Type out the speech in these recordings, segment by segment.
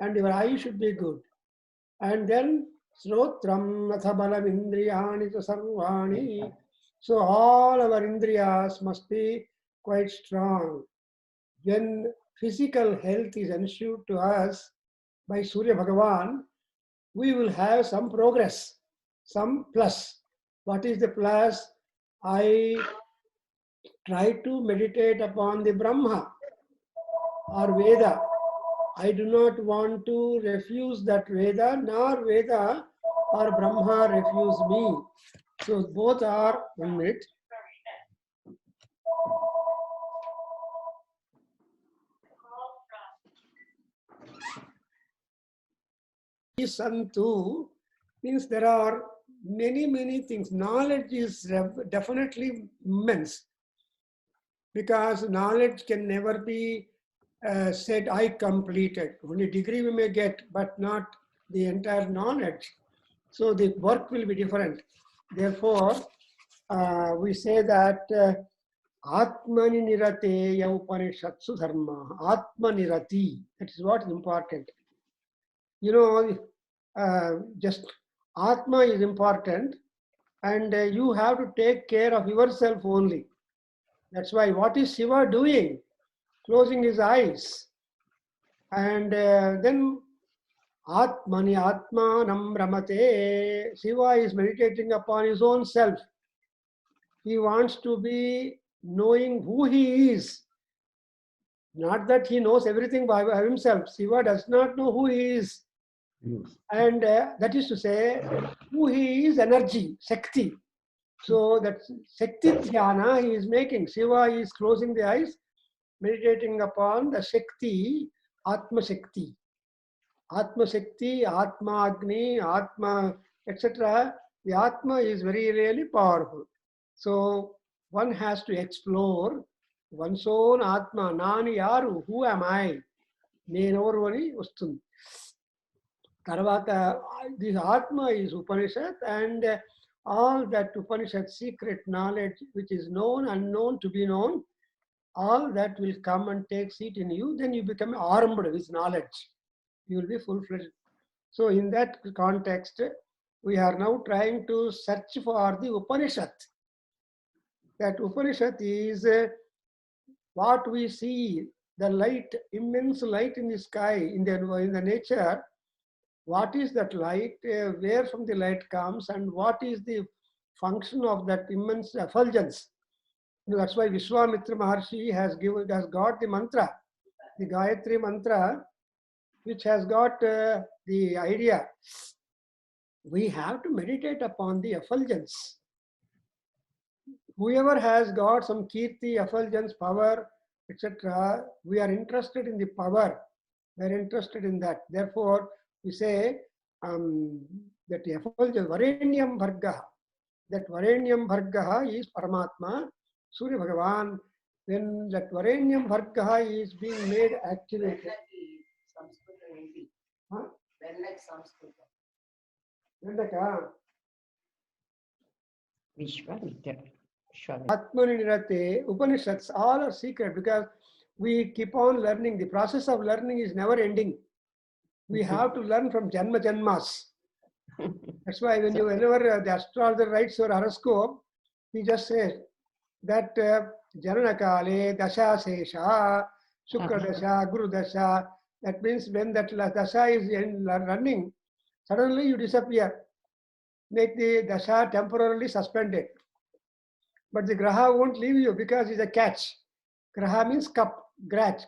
and your eye should be good. And then Srotram Nathabalam Indriyani to Sarvani. So all our Indriyas must be quite strong. When physical health is ensured to us by Surya Bhagavan, we will have some progress, some plus. What is the plus? I try to meditate upon the Brahma or Veda. I do not want to refuse that Veda, nor Veda or Brahma refuse me. So both are, 1 minute. Santu means there are many things. Knowledge is definitely immense, because knowledge can never be said, I completed. Only degree we may get, but not the entire knowledge. So the work will be different. Therefore, we say that Atmani Nirateya Upanishatsu Dharma. Atmanirati. That is what is important. You know, just Atma is important, and you have to take care of yourself only. That's why, what is Shiva doing? Closing his eyes. And then Atmani Atmanam Ramate. Shiva is meditating upon his own self. He wants to be knowing who he is. Not that he knows everything by himself. Shiva does not know who he is. And that is to say, who he is, energy, Shakti. So that Shakti Dhyana he is making. Shiva is closing the eyes, meditating upon the Shakti, Atma Shakti. Atma Shakti, Atma Agni, Atma, etc. The Atma is very really powerful. So one has to explore one's own Atma. Nani yaru, who am I? Nenoru vastun. Tarvata, this Atma is Upanishad, and all that Upanishad secret knowledge which is known, unknown, to be known, all that will come and take seat in you. Then you become armed with knowledge. You will be full-fledged. So in that context, we are now trying to search for the Upanishad. That Upanishad is what we see, the light, immense light in the sky, in the nature. What is that light? Where from the light comes, and what is the function of that immense effulgence? That's why Vishwamitra Maharshi has got the mantra, the Gayatri mantra, which has got the idea. We have to meditate upon the effulgence. Whoever has got some kirti, effulgence, power, etc., we are interested in the power. We are interested in that. Therefore, we say that effulgence, Varenyam Bhargaha. That Varenyam Bhargaha is Paramatma, Surya Bhagavan. When that Varenyam Bhargaha is being made activated. Huh? Atmani Nirate, Upanishads, all are secret, because we keep on learning. The process of learning is never ending. We have to learn from Janma Janmas. That's why whenever the astrologer writes your horoscope, he just says that Jananakale, Dasha Sesha, Shukra Dasha, Guru Dasha. That means when that Dasha is running, suddenly you disappear. Make the Dasha temporarily suspended. But the Graha won't leave you, because it's a catch. Graha means cup, catch.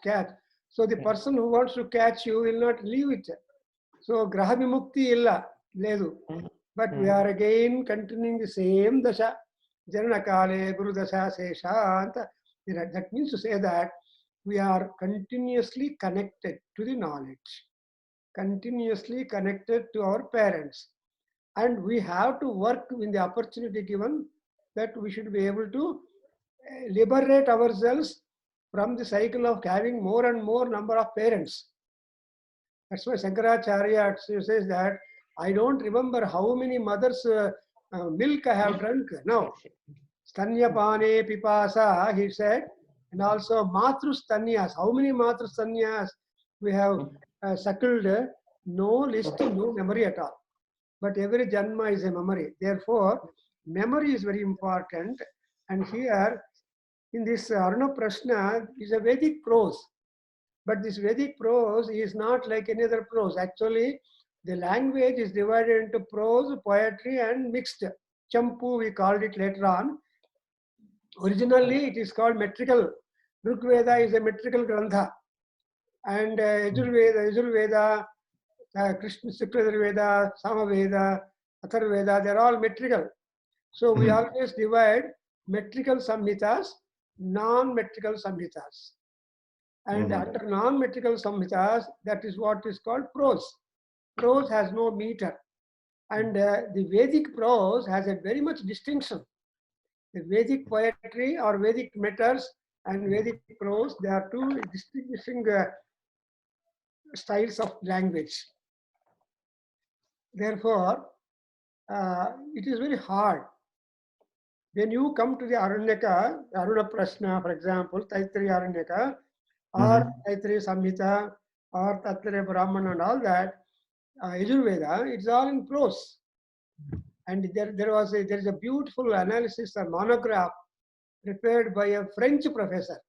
So the person who wants to catch you will not leave it. So Graha Vimukti illa, ledu. But we are again continuing the same Dasha. Jananakale, Guru Dasha, Sesha. That means to say that we are continuously connected to the knowledge, continuously connected to our parents. And we have to work in the opportunity given, that we should be able to liberate ourselves from the cycle of having more and more number of parents. That's why Shankaracharya says that I don't remember how many mothers' milk I have drunk. No. Stanyapane pipasa, he said, and also matru stanyas. How many matru stanyas we have suckled, no list, no memory at all. But every janma is a memory. Therefore, memory is very important. And here, in this Aruna Prashna, is a Vedic prose. But this Vedic prose is not like any other prose. Actually, the language is divided into prose, poetry, and mixed. Champu, we called it later on. Originally, it is called metrical. Rig Veda is a metrical grantha. And Yajurveda, Krishna Shukla Veda, Samaveda, Atharveda, they're all metrical. So we always divide metrical samhitas, non-metrical samhitas. And under non-metrical samhitas, that is what is called prose. Prose has no meter. And the Vedic prose has a very much distinction. The Vedic poetry or Vedic meters and Vedic prose, they are two distinguishing styles of language. Therefore, it is very hard. When you come to the Aranyaka, Aruna Prashna, for example, Taittiriya Aranyaka, or Taittiriya Samhita, or Tattva Brahmana and all that, Yajurveda, it's all in prose. And there is a beautiful analysis, a monograph prepared by a French professor.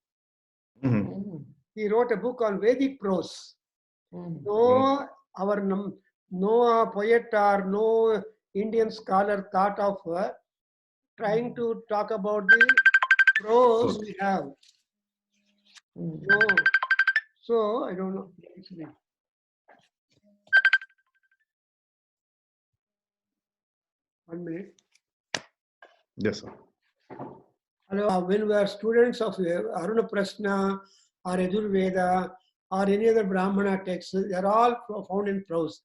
He wrote a book on Vedic prose. No poet or no Indian scholar thought of trying to talk about the prose we have. No. So, I don't know. One minute. Yes, sir. Hello. When we are students of Aruna Prashna or Yajurveda or any other Brahmana texts, they are all found in prose.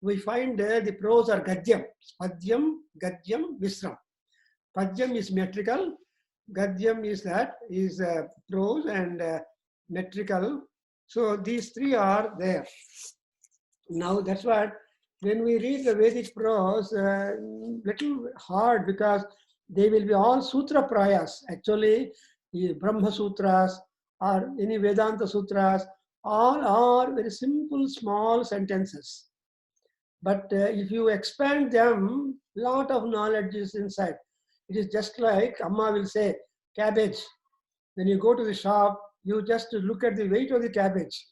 We find the prose are Gadyam, Padyam, Gadyam, Visram. Padyam is metrical, Gadyam is prose and metrical. So these three are there. Now that's what, when we read the Vedic prose, little hard because they will be all sutra prayas. Actually, the Brahma Sutras or any Vedanta Sutras, all are very simple, small sentences. But if you expand them, lot of knowledge is inside. It is just like Amma will say, cabbage. When you go to the shop, you just look at the weight of the cabbage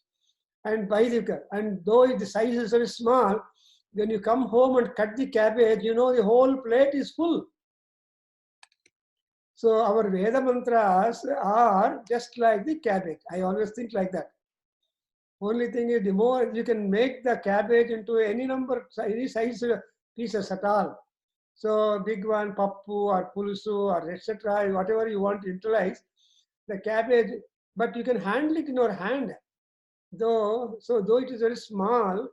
and buy the, and though the size is very small, when you come home and cut the cabbage, you know the whole plate is full. So our Veda mantras are just like the cabbage. I always think like that. Only thing is, the more you can make the cabbage into any number, any size pieces at all. So big one, pappu or pulusu or etc. Whatever you want to utilize, the cabbage, but you can handle it in your hand. Though it is very small,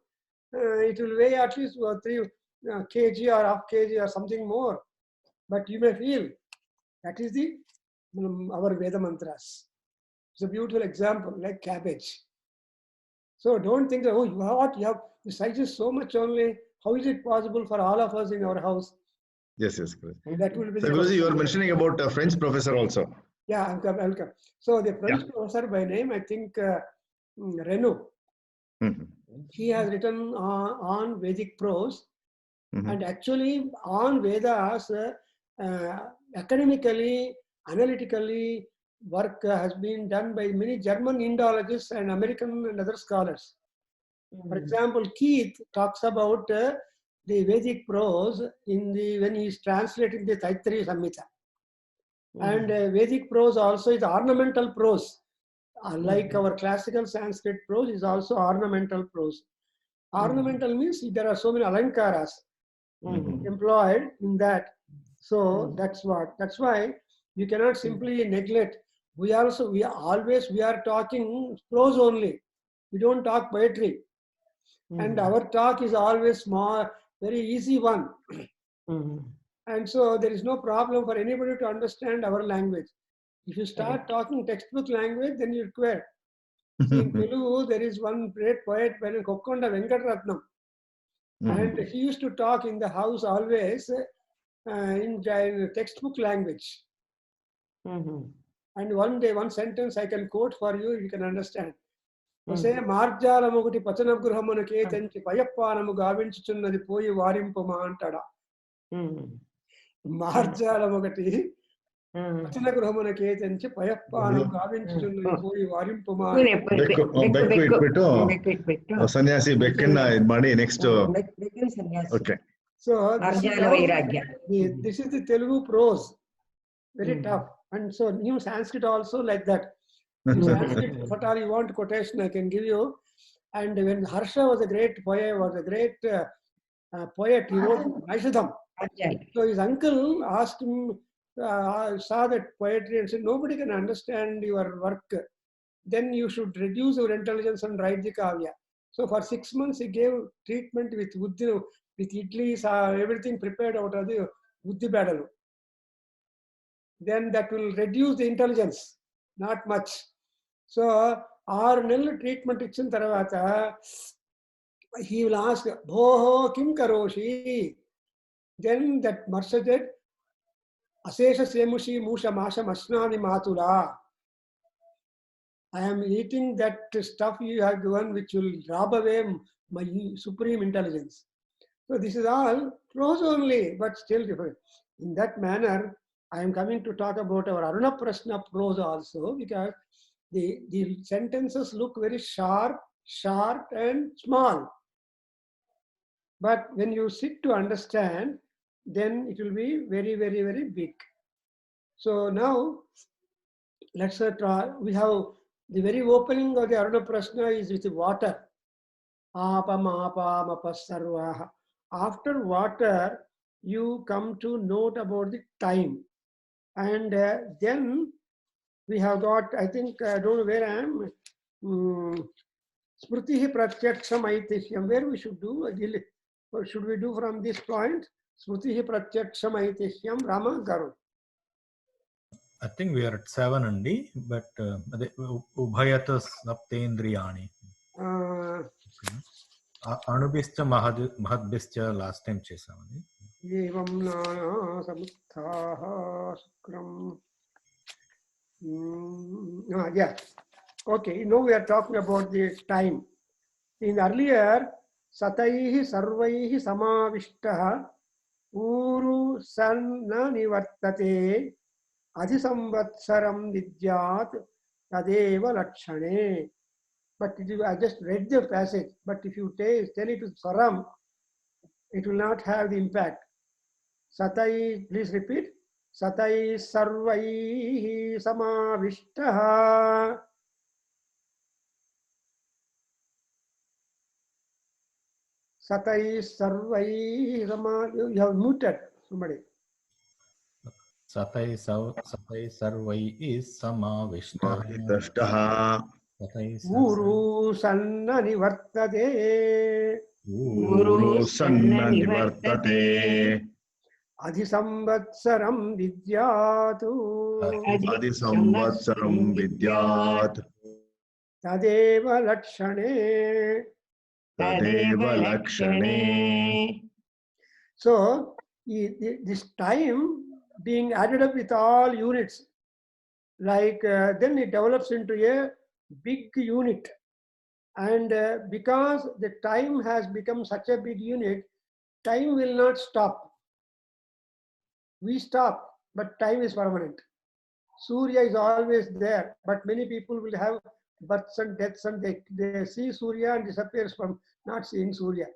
it will weigh at least 3 kg or half kg or something more. But you may feel that is the our Veda mantras. It's a beautiful example, like cabbage. So don't think that, oh, what you have, the size is so much only. How is it possible for all of us in our house? Yes, yes, correct. That will be so, Guruji, you are mentioning about a French professor also. Yeah, I'll come. So the French professor by name, I think Renaud. He has written on Vedic prose, and actually on Vedas, academically, analytically, work has been done by many German Indologists and American and other scholars. For example, Keith talks about the Vedic prose when he is translating the Taittiriya Samhita. And Vedic prose also is ornamental prose. Like our classical Sanskrit prose is also ornamental prose. Ornamental means there are so many alankaras employed in that. So that's why you cannot simply neglect. We are talking prose only. We don't talk poetry. And our talk is always small, very easy one. And so there is no problem for anybody to understand our language. If you start talking textbook language, then you require. See, in Telugu, there is one great poet by the name Kokkonda Venkataratnam. And he used to talk in the house always in textbook language. And one sentence I can quote for you, you can understand. ఒసే మార్జాలమొకటి పచనగృహమునకే తెంచి పయప్పానము గావించుచున్నది పోయి వారింపుమా అంటాడా. మార్జాలమొకటి పచనగృహమునకే తెంచి పయప్పానము గావించుచున్నది పోయి వారింపుమా. ಬೆಕ್ಕು ಇಟ್ಬಿಟ್ಟು ಸನ್ಯಾಸಿ ಬೆಕ್ಕನ್ನ ಇದ್ ಮಾಡಿ next. Okay. So this is the Telugu prose, very tough. And so new Sanskrit also like that. In Sanskrit, if at all you want quotation, I can give you. And when Harsha was a great poet, he wrote Naishadham. So his uncle asked him, saw that poetry and said, nobody can understand your work. Then you should reduce your intelligence and write the Kavya. So for 6 months he gave treatment with idlis, everything prepared out of the Buddhi Badalu. Then that will reduce the intelligence, not much. So our nil treatment ichin taravata, he will ask, Bhoho kim karoshi? Then that Marsha said, Asesha semushi musha masha masnani matula. I am eating that stuff you have given which will rob away my supreme intelligence. So this is all prose only, but still different. In that manner, I am coming to talk about our Aruna Prashna prose also, because the sentences look very sharp, short and small. But when you sit to understand, then it will be very, very, very big. So now, let's try. We have the very opening of the Aruna Prashna is with water. Apamapamapasarvaha. After water, you come to note about the time. And then we have got, I think, I don't know where I am, Smritihi Pratyaksham Aitihya. Where we should do, or should we do from this point? Smritihi Pratyaksham Aitihyam Rama Garu. I think we are at 7 andi, but Ubhayata Saptendriyani. Anubhischa Mahadbhischa last time chesamani. Evam nana samuthaha sukram. Yeah. Okay, now we are talking about the time. In earlier, Sataihi Sarvaihi Samavishtaha Uru Sanna Nivartate Adhisamvatsaram Vidyat Tadeva Lakshane. But I just read the passage, but if you tell it with Saram, it will not have the impact. Satai, please repeat. Satai Sarvaihi Samavishtaha. Satai Sarvaihi Samavishtaha. You have muted somebody. Satai Sarvai is Samavishtaha. Guru Sanna Nivartate. Guru Sanna Nivartate. Adhisamvatsaram Vidyatu. Adhisamvatsaram Vidyat. Tadeva Lakshane. Tadeva Lakshane. So, this time being added up with all units, like then it develops into a big unit. And because the time has become such a big unit, time will not stop. We stop, but time is permanent. Surya is always there, but many people will have births and deaths, and they see Surya and disappears from not seeing Surya.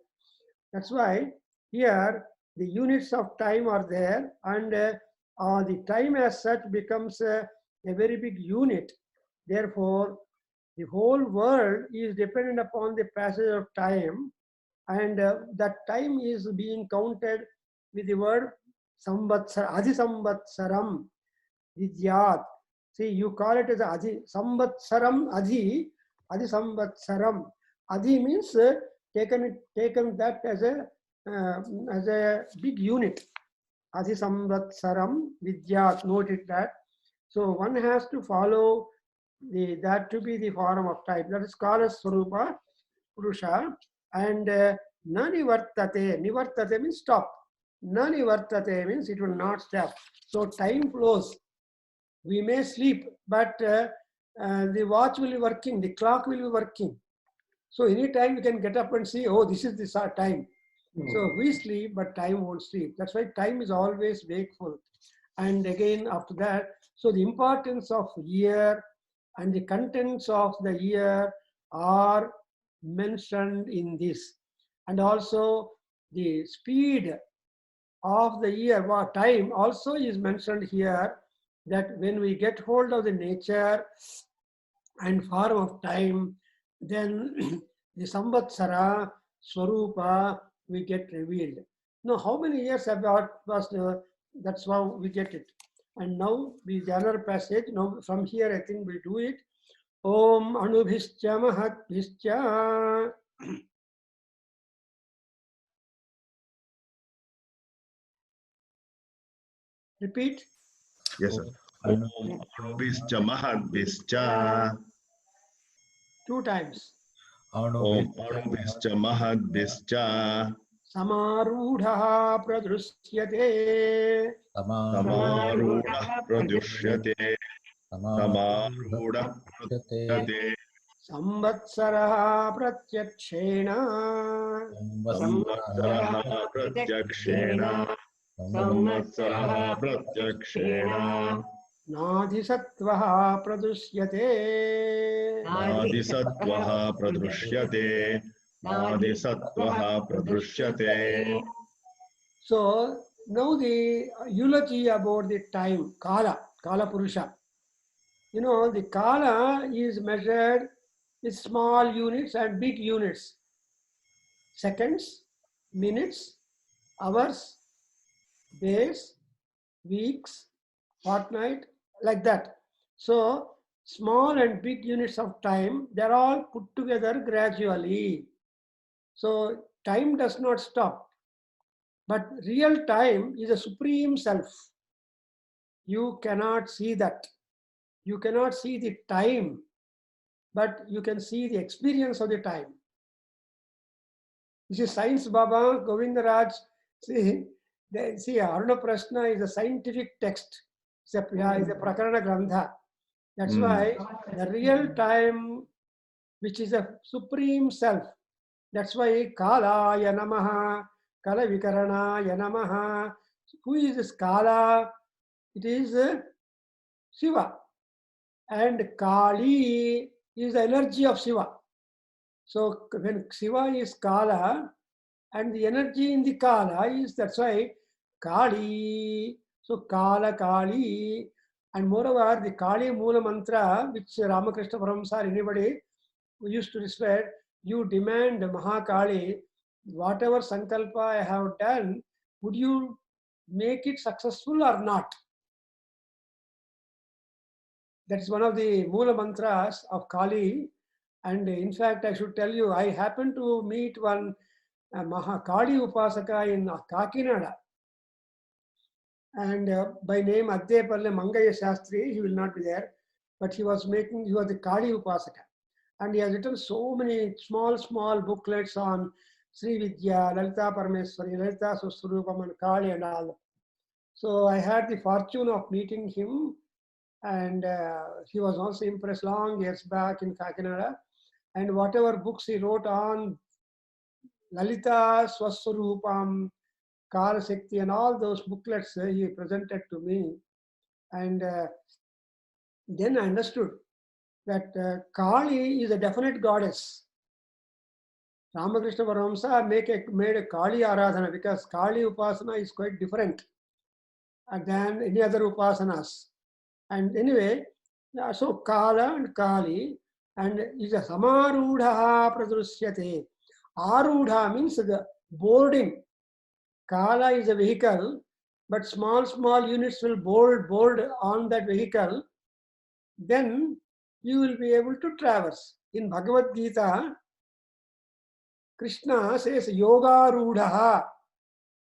That's why here the units of time are there, and the time as such becomes a very big unit. Therefore, the whole world is dependent upon the passage of time, and that time is being counted with the word samvatsara, adhisamvatsaram vidyat. See, you call it as adhisamvatsaram, adhisamvatsaram. Adhi means taken that as a big unit. Adhisamvatsaram vidyat. Note it that. So one has to follow that to be the form of time. That is called as Swarupa Purusha. And na nivartate. Nivartate means stop. Na nivartate means it will not stop. So time flows. We may sleep, but the watch will be working, the clock will be working. So anytime you can get up and see, oh, this is the time. So we sleep, but time won't sleep. That's why time is always wakeful. And again, after that, so the importance of year and the contents of the year are mentioned in this. And also the speed of the year, or time also is mentioned here, that when we get hold of the nature and form of time, then the Samvatsara, Swarupa, we get revealed. Now, how many years have passed? That's how we get it. And now the other passage, now from here I think we do it. Om Anubhischa Mahatbhischa. Repeat. Yes, sir. Om Anubhischa Mahadbhischa. 2 times. Om Anubhischa Mahadbhischa. Samarudha pradrusyate. Samarudha pradushyate. Samarudha pradushyate. Samvatsara pratyakshena. Samvatsaraha pratyakshena. Samvatsaraha pratyakshena. Nadhisattvaha pradusyate. Nadhisattvaha pradushyate. Nadhisattvaha pradushyate. So now the eulogy about the time, Kala Purusha. You know, the Kala is measured with small units and big units. Seconds, minutes, hours, days, weeks, fortnight, like that. So small and big units of time, they're all put together gradually. So time does not stop. But real time is a supreme self. You cannot see that. You cannot see the time, but you can see the experience of the time. This is Science Baba, Govindaraj. See, Aruna Prashna is a scientific text. It's a Prakarana Grantha. That's why the real time, which is a supreme self, that's why Kalaya Namaha, Kala Vikaranaya Namaha. Who is this Kala? It is Shiva. And Kali is the energy of Shiva. So when Shiva is Kala, and the energy in the Kala is, that's why Kali. So Kala Kali. And moreover, the Kali Moola Mantra, which Ramakrishna Paramsa or anybody who used to recite, you demand Mahakali, whatever Sankalpa I have done, would you make it successful or not? That is one of the Moola Mantras of Kali. And in fact, I should tell you, I happened to meet one Mahakali Upasaka in Kakinada. And by name Addepalle Mangaya Shastri, he will not be there, but he was the Kali Upasaka. And he has written so many small booklets on Sri Vidya, Lalita Parameswari, Lalita Suswarupam, and Kali and all. So I had the fortune of meeting him, and he was also impressed long years back in Kakinada. And whatever books he wrote on Lalita Swaswarupam, Kala Shakti, and all those booklets he presented to me. And then I understood that Kali is a definite goddess. Ramakrishna Paramhamsa made a Kali Aradhana, because Kali Upasana is quite different than any other Upasanas. And anyway, so Kala and Kali, and is a Samarudha Pradrusyate. Arudha means the boarding. Kala is a vehicle, but small units will board on that vehicle. Then you will be able to traverse. In Bhagavad Gita, Krishna says Yoga Rudha.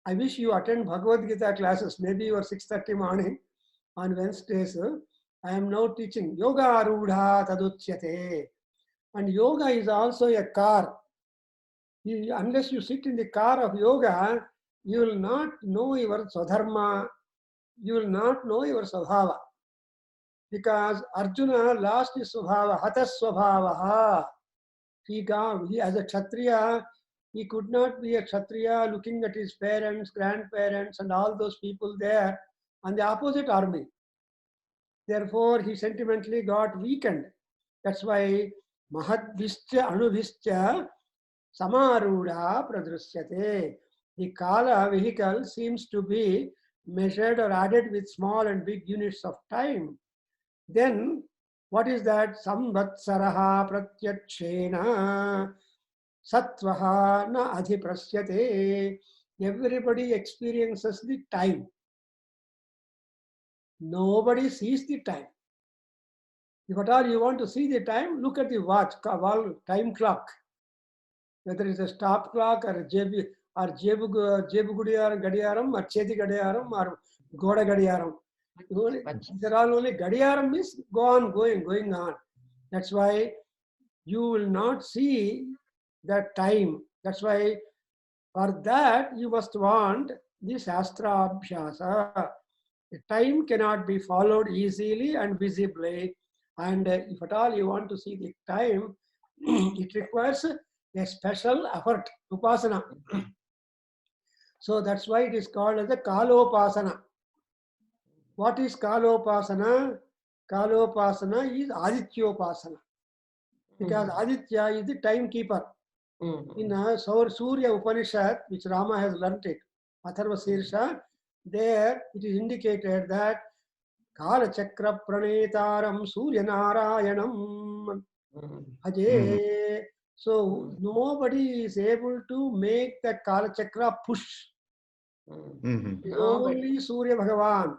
I wish you attend Bhagavad Gita classes, maybe your 6:30 morning on Wednesdays. I am now teaching Yoga Rudha Taduchyate. And yoga is also a car. Unless you sit in the car of yoga, you will not know your Swadharma, you will not know your Svabhava. because Arjuna lost his swabhava, hata swabhavaha. He as a Kshatriya, he could not be a Kshatriya looking at his parents, grandparents, and all those people there on the opposite army. Therefore, he sentimentally got weakened. That's why Mahadvischa Anuvischa Samaruda Pradrusyate. The Kala vehicle seems to be measured or added with small and big units of time. Then, what is that? Samvatsaraha pratyakshena Satvaha na adhiprasyate. Everybody experiences the time. Nobody sees the time. If at all you want to see the time, look at the watch, time clock. Whether it's a stop clock or a jebu gadiyaram or cheti gadiyaram or goda gadiyaram. They're all only gadiyaram means go on, going on. That's why you will not see that time. That's why for that you must want the Shastra Abhyasa. The time cannot be followed easily and visibly. And if at all you want to see the time, it requires a special effort, upasana. So that's why it is called as the Kalopasana. What is Kalopasana? Kalopasana is Adityopasana. Because Aditya is the timekeeper. In Surya Upanishad, which Rama has learnt it, Atharva Sirsha, there it is indicated that Kala Chakra Pranetaram Surya Narayanam Aje. So nobody is able to make the Kala Chakra push. Only Surya Bhagavan,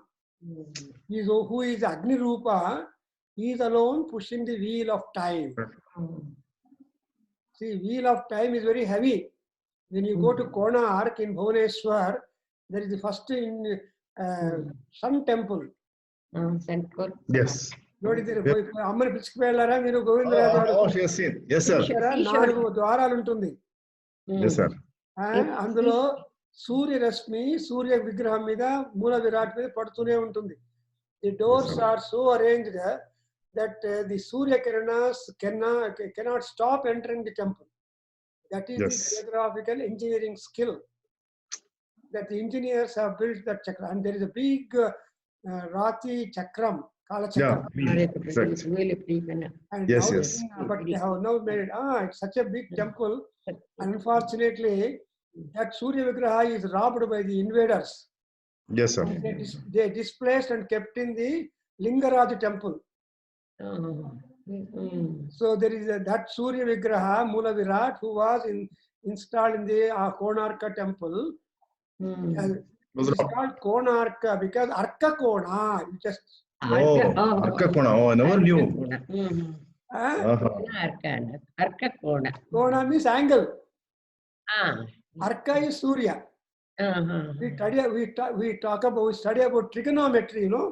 who is Agni Rupa, he is alone pushing the wheel of time. See, wheel of time is very heavy. When you go to Konark in Bhubaneswar, there is the first Sun Temple. Yes. అమ్మని పిలుచుకువెళ్ళారా మీరు Govindaraju? Yes, sir. 4 ద్వారాలు ఉంటుంది. Yes, sir. అందులో సూర్యరశ్మి సూర్య విగ్రహం మీద మూల విరాట్ మీద పడుతూనే ఉంటుంది. The doors are so arranged that the Surya Kiranas cannot stop entering the temple. That is the geographical engineering skill that the engineers have built that chakra. And there is a big Rati Chakram, Kala Chakram. And Yes. But they have now made it, it's such a big temple. Unfortunately, that Surya Vigraha is robbed by the invaders. Yes, sir. They displaced and kept in the Lingaraj temple. So there is that Surya Vigraha, Mula Virat, who was installed in the Konarka temple. It's called Konarka because Arka Kona. Arka Kona. Oh, I never knew. Arka Kona. Kona means angle. Arka is Surya. We study about trigonometry, you know.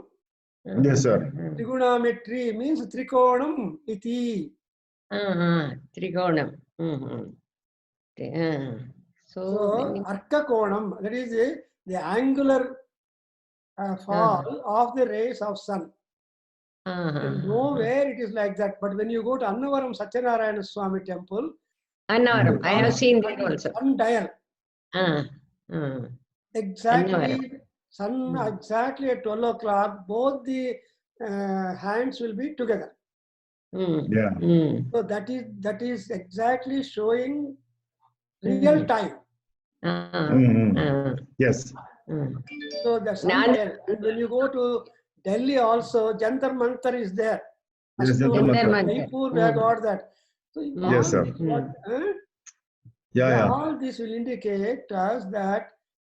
Yes, sir. Trigonometry means trikonam iti. Trigonam. So Arka Konam, that is the angular fall of the rays of sun. Nowhere it is like that. But when you go to Annavaram Satyanarayana Swami temple, Annavaram, I have seen that also. Sundial. Exactly. Annavaram. Exactly at 12 o'clock, both the hands will be together. So that is exactly showing real time. Yes. So the sundial. And when you go to Delhi also, Jantar Mantar is there. Yes, Jantar Mantar. Jaipur, we have got that. So yes, sir. All this will indicate us that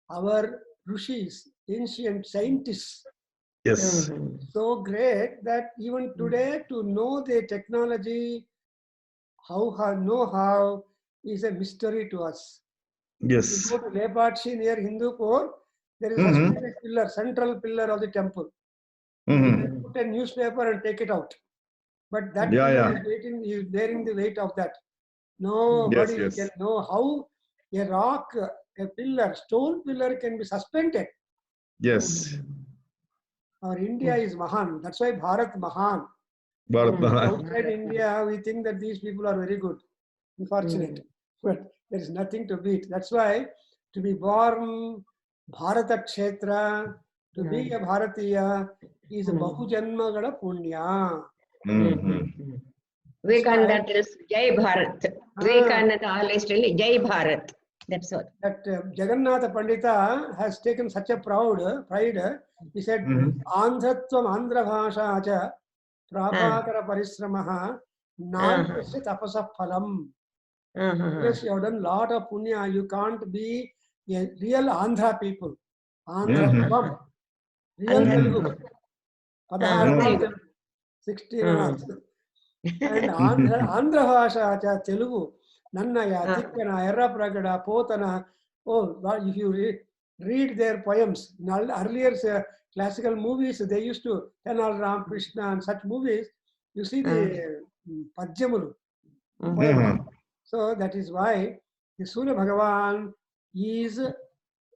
our rishis, ancient scientists, so great that even today to know the technology, know-how is a mystery to us. Yes. You go to Lepatchi near Hindupur, there is a pillar, central pillar of the temple. You put a newspaper and take it out. But that is bearing the weight of that. Nobody can know how a rock, a pillar, stone pillar can be suspended. Yes. Our India is Mahan. That's why Bharat Mahan. Bharat. Outside India, we think that these people are very good. Unfortunate. But there is nothing to beat. That's why to be born Bharata Kshetra, to be a Bharatiya is a Bahujanmagala Punya. Vivekananda tells Jai Bharat. Vivekananda always tells Jai Bharat. That's all. That Jagannatha Pandita has taken such a pride. He said, Andhratvam Andhra Bhasha Acha Prabhakara Parisramaha Nantasya Tapasa Phalam. Yes, you have done a lot of punya. You can't be a real Andhra people. Andhra real Telugu. 16 and Andhra Bhasha Telugu. Nannaya, Tikkana, Erra Pragada, Potana. Oh, if you read their poems, earlier classical movies, they used to, Tenal Ram Krishna and such movies, you see the Pajamulu. So that is why the Surya Bhagavan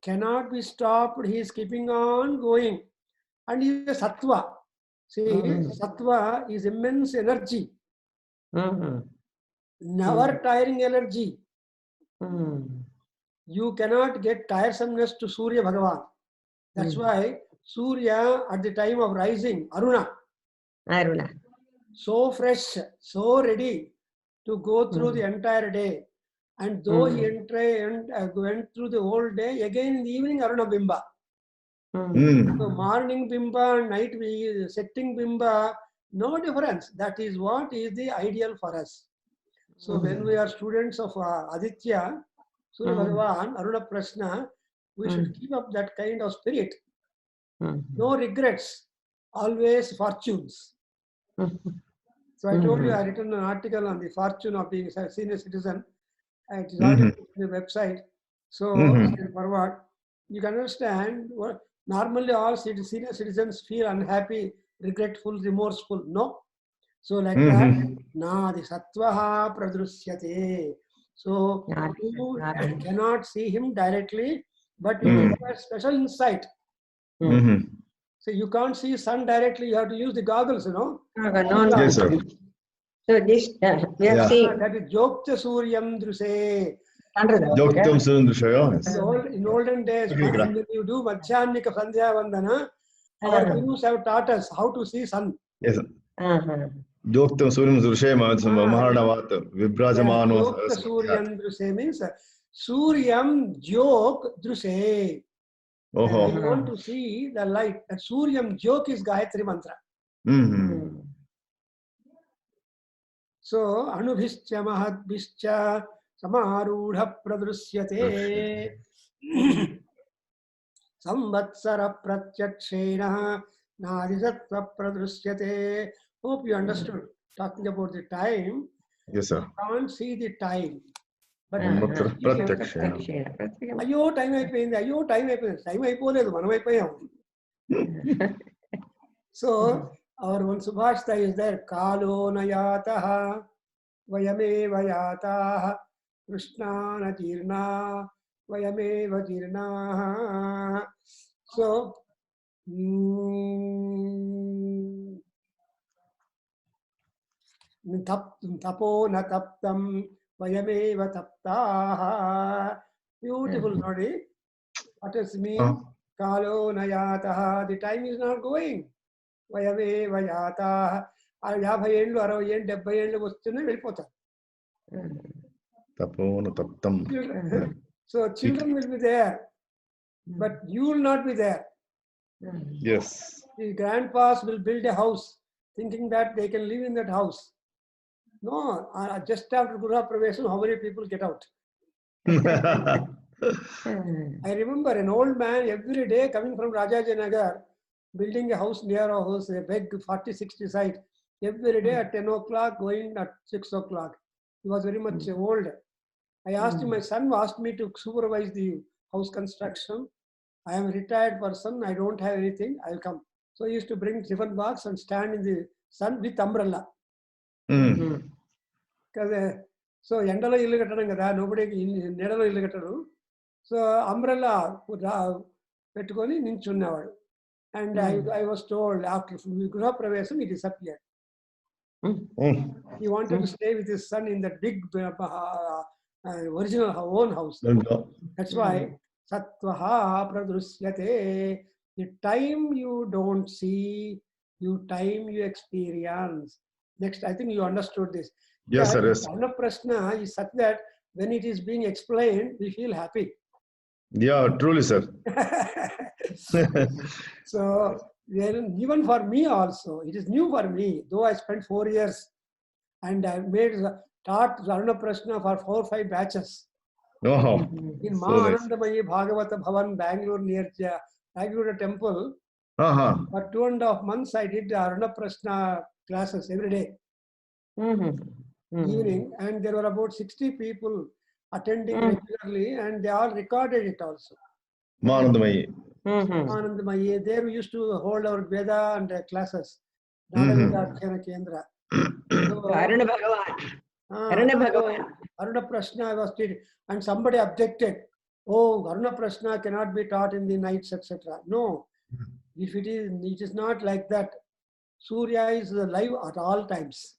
cannot be stopped. He is keeping on going. And he is a Sattva. See, Sattva is immense energy. Never tiring energy. You cannot get tiresomeness to Surya Bhagavan. That's why Surya at the time of rising, Aruna, so fresh, so ready to go through the entire day. And though he went through the whole day, again in the evening, Aruna Bimba. So morning Bimba and night setting Bimba, no difference. That is what is the ideal for us. So when we are students of Aditya, Surya Bhagavan, Aruna Prashna, we should keep up that kind of spirit. No regrets, always fortunes. So I told you I written an article on the fortune of being a senior citizen. It is already on the website. So forward, you can understand what normally all senior citizens feel unhappy, regretful, remorseful. No. So like that, na the sattvaha pradrusyate. So you cannot see him directly, but it is a special insight. So you can't see sun directly, you have to use the goggles, you know. Yes, sir. So this we have seen. That is Jokta Suryam Druse. Joktam Sundrushayo. In olden days, when you do Madhyanika Sandhya Vandana, our gurus have taught us how to see sun. Yes. Joktam Suryam Drushe Mahanavat Vibrajamano. Jokta Suryam Druse means Suryam Jok Druse. You want to see the light. That Suryam Jok is Gayatri Mantra. So, Anubhischa Mahadbhischa Samarudha Pradrusyate Samvatsara Pratyakshena Nadisatva Pradrusyate. Hope you understood. Talking about the time. Yes, sir. You can't see the time. But అయ్యో time అయిపోయింది అయ్యో time అయిపోయింది time అయిపోలేదు మనం అయిపోయాం so our one subhashita is there kalo nayatah vayameva yatah krishnana jirna vayameva jirna. So tapo na taptam vayameva taptaha. Beautiful story. What does it mean? Kalo nayatah. The time is not going. Vayameva yatah. 50 ఏళ్ళు 60 ఏళ్ళు 70 ఏళ్ళు వస్తున్నాయి వెళ్ళిపోతారు. Tapona taptam. So children will be there, but you will not be there. Yes. The grandpas will build a house thinking that they can live in that house. No, just after Gurha Pravesham, how many people get out? I remember an old man every day coming from Rajajinagar, building a house near our house, a big 40-60 site. Every day at 10 o'clock, going at 6 o'clock. He was very much old. I asked him, my son asked me to supervise the house construction. I am a retired person, I don't have anything, I'll come. So he used to bring tiffin box and stand in the sun with umbrella. So ఎండలో ఇల్లు కట్టడం కదా, nobody నీడలో ఇల్లు కట్టడు. So umbrella పెట్టుకొని నించున్నవాడు. And I was told after Griha Pravesam, he disappeared. He wanted to stay with his son in that big original own house. That's why Sattvaha Pradrusyate. The time you don't see, time you experience. Next, I think you understood this. Yes, sir. Yes. Aruna Prashna is such that when it is being explained, we feel happy. Yeah, truly, sir. So, even for me also, it is new for me, though I spent 4 years and I taught Aruna Prashna for 4 or 5 batches. Oh, In so nice. Mahanandamayi Bhagavata Bhavan, Bangalore, near Bangalore temple, for 2.5 months I did Aruna Prashna classes every day, evening, and there were about 60 people attending regularly, and they all recorded it also. Mahanandamayi. Mahanandamayi, there we used to hold our Veda and classes. Nada Kendra. Aruna Bhagavan. Aruna Bhagavan. Aruna Prashna I was teaching, and somebody objected. Oh, Aruna Prashna cannot be taught in the nights, etc. No, if it is not like that. Surya is live at all times.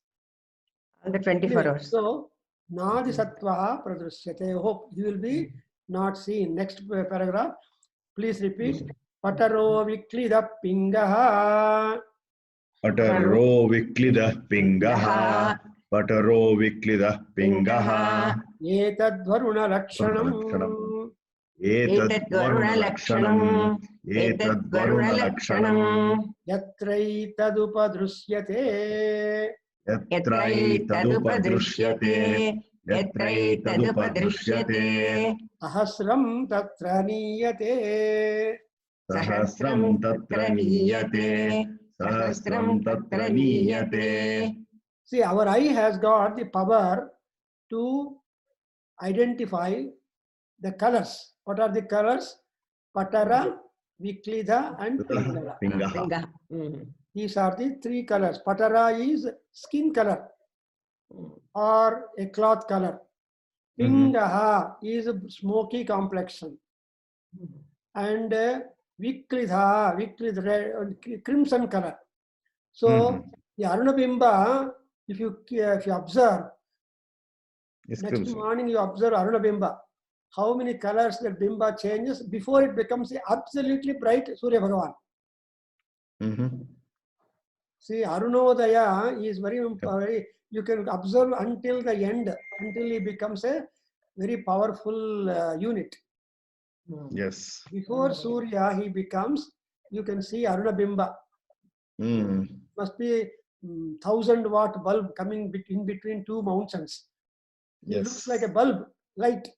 On the 24 hours. So, Nadi Sattvaha Pradrusyate. Hope you will be not seen. Next paragraph. Please repeat. Pataro Viklida Pingaha. Pataro Viklida Pingaha. Pataro Viklida Pingaha. Etadvaruna Lakshanam. Etadvaruna Lakshanam. Etadvaruna Lakshanam. Yatraitadupadrusyate. Yatraitadupadrusyate. Yatraitadupadrusyate. Sahasram tatra niyate. Sahasram tatra niyate. Sahasram tatra niyate. See, our eye has got the power to identify the colors. What are the colors? Patara, Viklida, and Pingala. Pingaha. These are the 3 colors. Patara is skin color or a cloth color. Pingaha is a smoky complexion. And Viklida, red, crimson color. So the Arunabimba, if you observe, next morning you observe Arunabimba, how many colors the bimba changes before it becomes absolutely bright Surya Bhagavan. See, Arunodaya is very, you can observe until the end, until he becomes a very powerful unit. Yes. Before Surya, he becomes, you can see Arunabimba. Must be 1000-watt bulb coming in between 2 mountains. It looks like a bulb, light.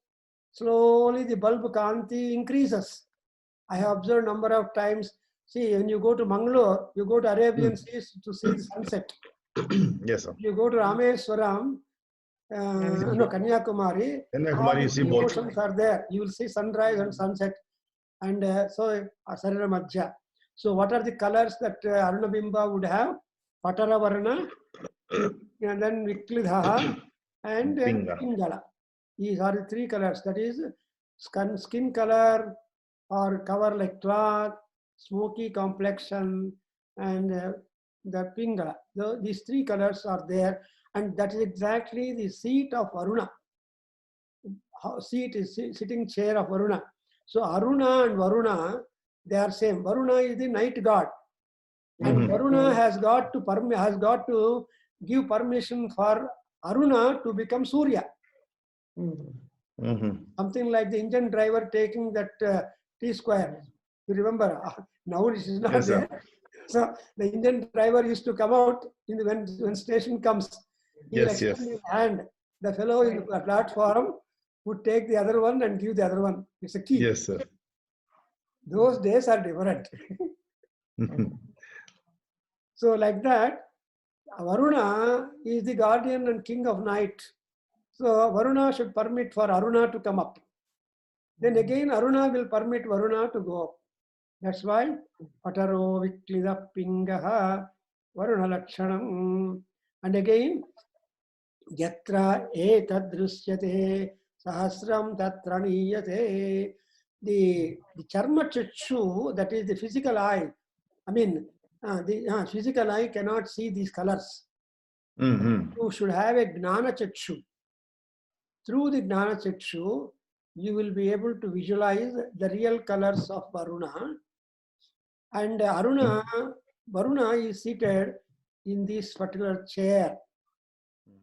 Slowly the bulb Kanti increases. I have observed number of times. See, when you go to Mangalore, you go to Arabian Seas to see the sunset. Yes, sir. You go to Rameswaram, Kanyakumari, Kanyakumari, you see both. oceans are there. You will see sunrise and sunset. And so, Sarira Madhya. So, what are the colors that Arunabimba would have? Patara Varna, and then Viklidha, and Pingala. These are the 3 colors. That is skin color or cover like cloth, smoky complexion, and the Pingala. These 3 colors are there, and that is exactly the seat of Aruna. Seat is sitting chair of Varuna. So Aruna and Varuna, they are same. Varuna is the night god, and Varuna has got to give permission for Aruna to become Surya. Something like the engine driver taking that T-square. You remember? Now it is not there. So the engine driver used to come out when station comes. He extend his hand. The fellow in the platform would take the other one and give the other one. It's a key. Yes, sir. Those days are different. So like that, Varuna is the guardian and king of night. So Varuna should permit for Aruna to come up. Then again Aruna will permit Varuna to go up. That's why Pataro Viklida Pingaha Varuna Lakshanam. And again, Yatra Etadrusyate Sahasram Tatra Niyate. The Charma Chakshu, that is the physical eye, I mean, the physical eye cannot see these colors. You should have a Gnana Chakshu. Through the Gnana Chakshu, you will be able to visualize the real colors of Varuna. And Varuna is seated in this particular chair.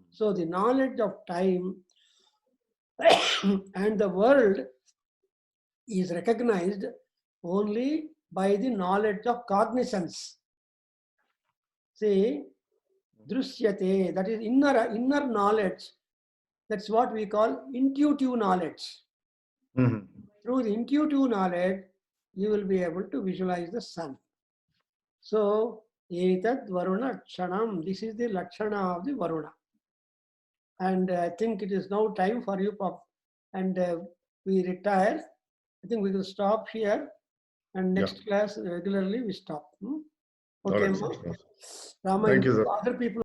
So the knowledge of time and the world is recognized only by the knowledge of cognizance. See, Drusyate, that is inner knowledge. That's what we call intuitive knowledge. Through the intuitive knowledge, you will be able to visualize the sun. So, Etat Varuna Kshanam, this is the Lakshana of the Varuna. And I think it is now time for you, and we retire. I think we will stop here, and next class regularly we stop. Okay, All right, sir. Rama, Thank you, sir. other people